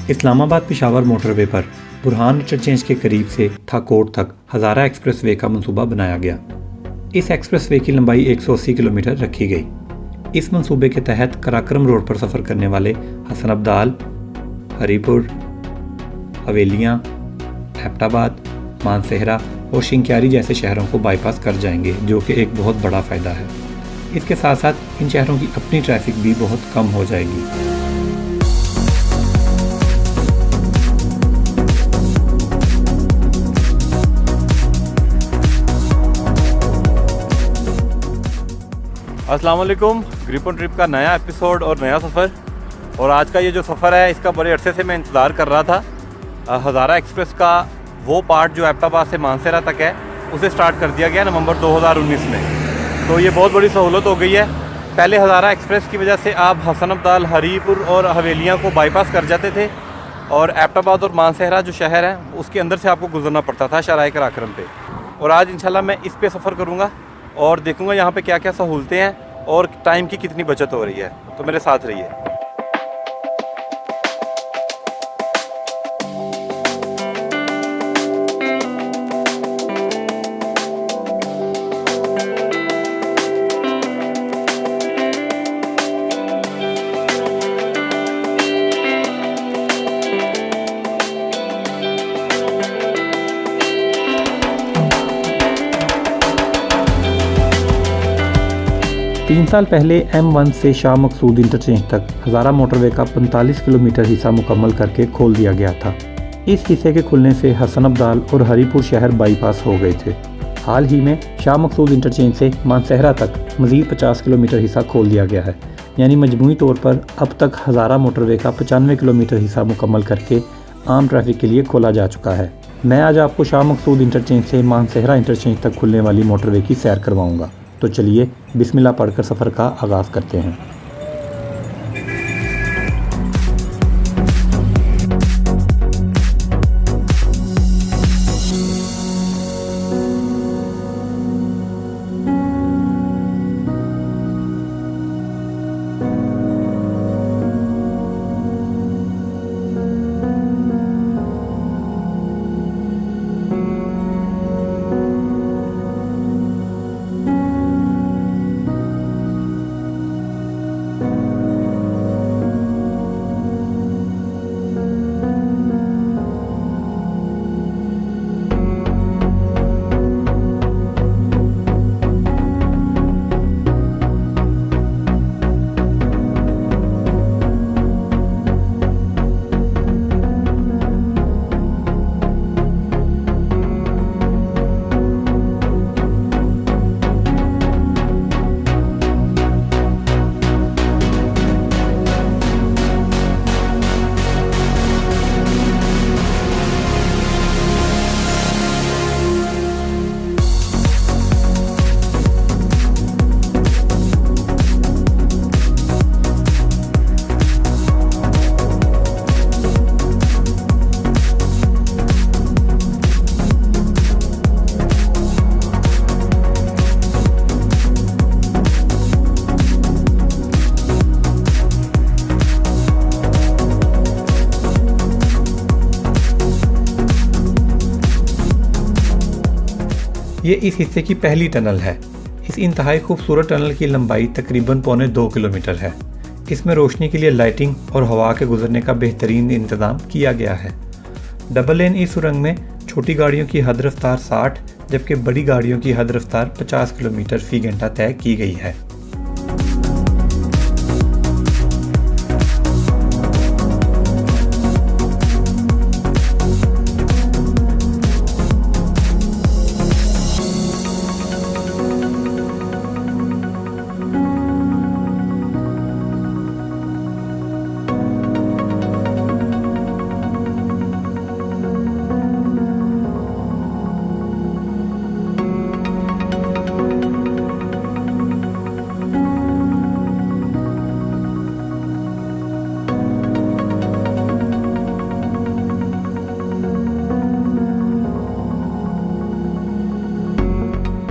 Islamabad Peshawar motorway पर Burhan interchange के करीब से थाकोट तक हज़ारा एक्सप्रेसवे का मंसूबा बनाया गया। इस एक्सप्रेसवे की लंबाई 180 किलोमीटर रखी गई। इस मंसूबे के तहत कराक्रम रोड पर सफ़र करने वाले हसन अब्दाल, हरीपुर, हवेलियाँ, एबटाबाद, मानसेहरा और शिंक्यारी जैसे शहरों को बाईपास कर जाएंगे, जो कि एक बहुत बड़ा फ़ायदा है। इसके साथ साथ इन शहरों की अपनी ट्रैफिक भी बहुत कम हो जाएगी। अस्सलाम वालेकुम। ग्रिप ऑन ट्रिप का नया एपिसोड और नया सफ़र। और आज का ये जो सफ़र है इसका बड़े अरसे से मैं इंतज़ार कर रहा था। हज़ारा एक्सप्रेस का वो पार्ट जो एबटाबाद से मानसेरा तक है उसे स्टार्ट कर दिया गया नवंबर 2019 में। तो ये बहुत बड़ी सहूलत हो गई है। पहले हज़ारा एक्सप्रेस की वजह से आप हसन अब्दाल, हरीपुर और हवेलियाँ को बाईपास कर जाते थे और एबटाबाद और मानसेहरा जो शहर है उसके अंदर से आपको गुजरना पड़ता था शराय कराक्रम पे। और आज इंशाल्लाह मैं इस पे सफ़र करूँगा और देखूँगा यहाँ पे क्या क्या सहूलतें हैं और टाइम की कितनी बचत हो रही है। तो मेरे साथ रहिए। तीन साल पहले M1 से शाह मकसूद इंटरचेंज तक हज़ारा मोटरवे का 45 किलोमीटर हिस्सा मुकम्मल करके खोल दिया गया था। इस हिस्से के खुलने से हसन अब्दाल और हरीपुर शहर बाईपास हो गए थे। हाल ही में शाह मकसूद इंटरचेंज से मानसेहरा तक मज़ीद 50 किलोमीटर हिस्सा खोल दिया गया है, यानी मजमूई तौर पर अब तक हज़ारा मोटरवे का 95 किलोमीटर हिस्सा मुकम्मल करके आम ट्रैफिक के लिए खोला जा चुका है। मैं आज आपको शाह मकसूद इंटरचेंज से मानसेहरा इंटरचेंज तक खुलने वाली मोटरवे की सैर करवाऊँगा। तो चलिए बिस्मिल्लाह पढ़कर सफ़र का आगाज़ करते हैं। ये इस हिस्से की पहली टनल है। इस इंतहाई खूबसूरत टनल की लंबाई तकरीबन 1.25 किलोमीटर है। इसमें रोशनी के लिए लाइटिंग और हवा के गुजरने का बेहतरीन इंतजाम किया गया है। डबल लेन इस सुरंग में छोटी गाड़ियों की हद रफ्तार 60 जबकि बड़ी गाड़ियों की हद रफ्तार 50 किलोमीटर फी घंटा तय की गई है।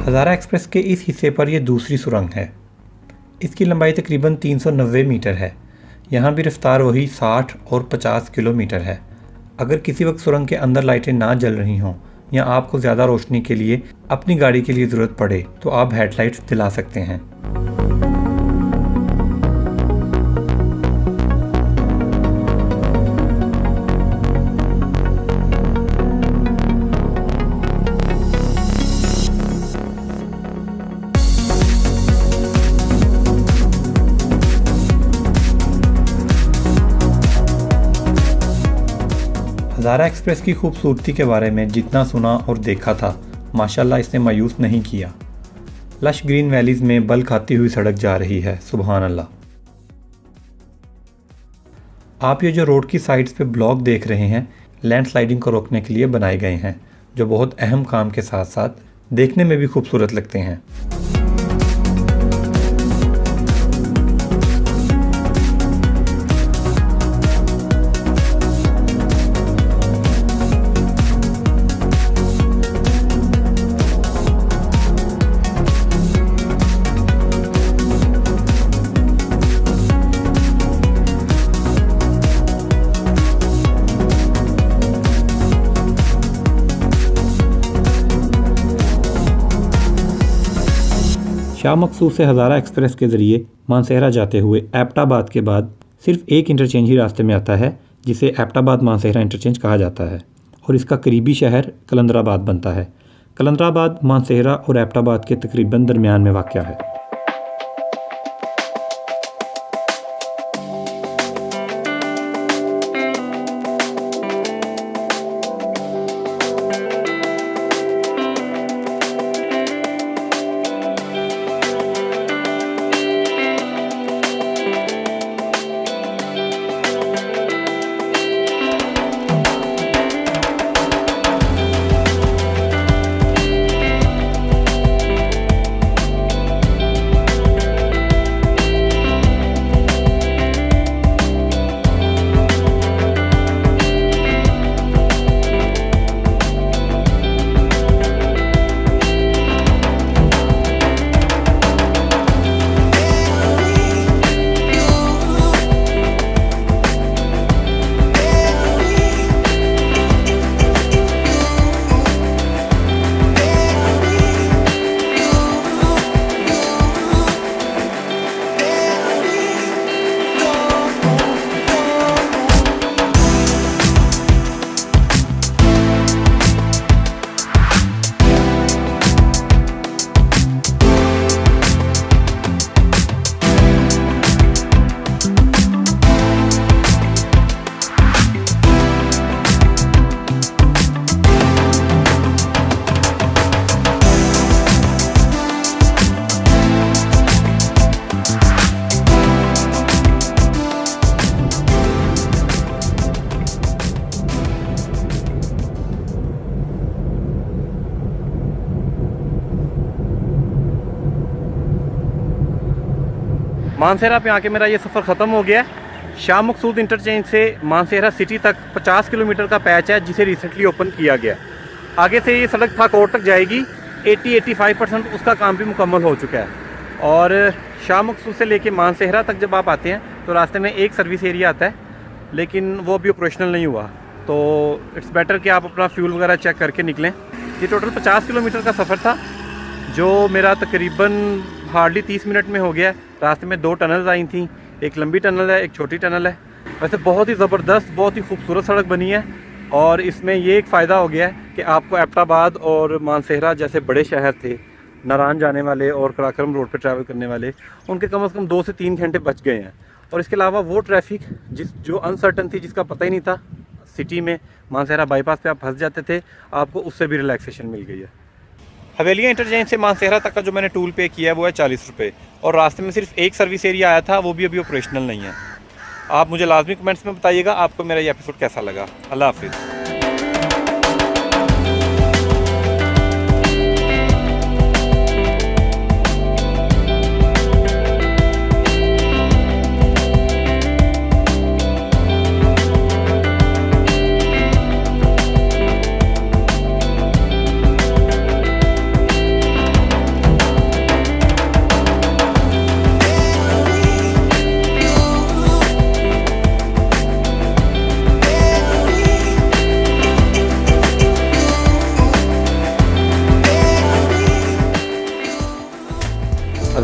हज़ारा एक्सप्रेस के इस हिस्से पर यह दूसरी सुरंग है। इसकी लंबाई तकरीबन 390 मीटर है। यहाँ भी रफ्तार वही 60 और 50 किलोमीटर है। अगर किसी वक्त सुरंग के अंदर लाइटें ना जल रही हों या आपको ज़्यादा रोशनी के लिए अपनी गाड़ी के लिए ज़रूरत पड़े तो आप हेडलाइट्स दिला सकते हैं। हज़ारा एक्सप्रेस की खूबसूरती के बारे में जितना सुना और देखा था, माशाल्लाह इसने मायूस नहीं किया। लश ग्रीन वैलीज़ में बल खाती हुई सड़क जा रही है, सुभान अल्लाह। आप ये जो रोड की साइड्स पे ब्लॉक देख रहे हैं, लैंडस्लाइडिंग को रोकने के लिए बनाए गए हैं, जो बहुत अहम काम के साथ साथ देखने में भी खूबसूरत लगते हैं। शाह मकसूद से हज़ारा एक्सप्रेस के ज़रिए मानसेहरा जाते हुए एबटाबाद के बाद सिर्फ एक इंटरचेंज ही रास्ते में आता है, जिसे एबटाबाद मानसेहरा इंटरचेंज कहा जाता है, और इसका करीबी शहर कलंदराबाद बनता है। कलंदराबाद मानसेहरा और एबटाबाद के तकरीबन दरमियान में वाक़या है। मानसेहरा पे आके मेरा ये सफ़र ख़त्म हो गया है। शाह मकसूद इंटरचेंज से मानसेहरा सिटी तक 50 किलोमीटर का पैच है, जिसे रिसेंटली ओपन किया गया। आगे से ये सड़क थाकोट तक जाएगी। 80-85% उसका काम भी मुकम्मल हो चुका है। और शाह मकसूद से लेके मानसेहरा तक जब आप आते हैं तो रास्ते में एक सर्विस एरिया आता है, लेकिन वो अभी ऑपरेशनल नहीं हुआ, तो इट्स बेटर कि आप अपना फ्यूल वगैरह चेक करके निकलें। ये टोटल 50 किलोमीटर का सफ़र था, जो मेरा तकरीबन हार्डली 30 मिनट में हो गया। रास्ते में 2 टनल्स आई थी, एक लंबी टनल है, एक छोटी टनल है। वैसे बहुत ही ज़बरदस्त, बहुत ही खूबसूरत सड़क बनी है। और इसमें ये एक फ़ायदा हो गया है कि आपको एबटाबाद और मानसेहरा जैसे बड़े शहर थे, नारान जाने वाले और कराक्रम रोड पर ट्रैवल करने वाले, उनके कम से कम 2 से 3 घंटे बच गए हैं। और इसके अलावा वो ट्रैफिक जो अनसर्टन थी, जिसका पता ही नहीं था, सिटी में मानसेहरा बाईपास पे आप फंस जाते थे, आपको उससे भी रिलैक्सेशन मिल गई है। हवेलिया इंटरचेंज से मानसेहरा तक का जो मैंने टूल पे किया है वो है 40 रुपये, और रास्ते में सिर्फ एक सर्विस एरिया आया था, वो भी अभी ऑपरेशनल नहीं है। आप मुझे लाजमी कमेंट्स में बताइएगा आपको मेरा ये एपिसोड कैसा लगा। अल्लाह हाफिज़।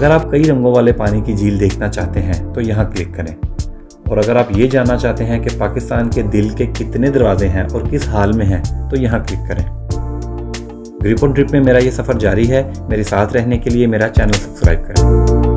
अगर आप कई रंगों वाले पानी की झील देखना चाहते हैं तो यहाँ क्लिक करें। और अगर आप ये जानना चाहते हैं कि पाकिस्तान के दिल के कितने दरवाजे हैं और किस हाल में हैं तो यहाँ क्लिक करें। ग्रिप ऑन ट्रिप में मेरा ये सफ़र जारी है। मेरे साथ रहने के लिए मेरा चैनल सब्सक्राइब करें।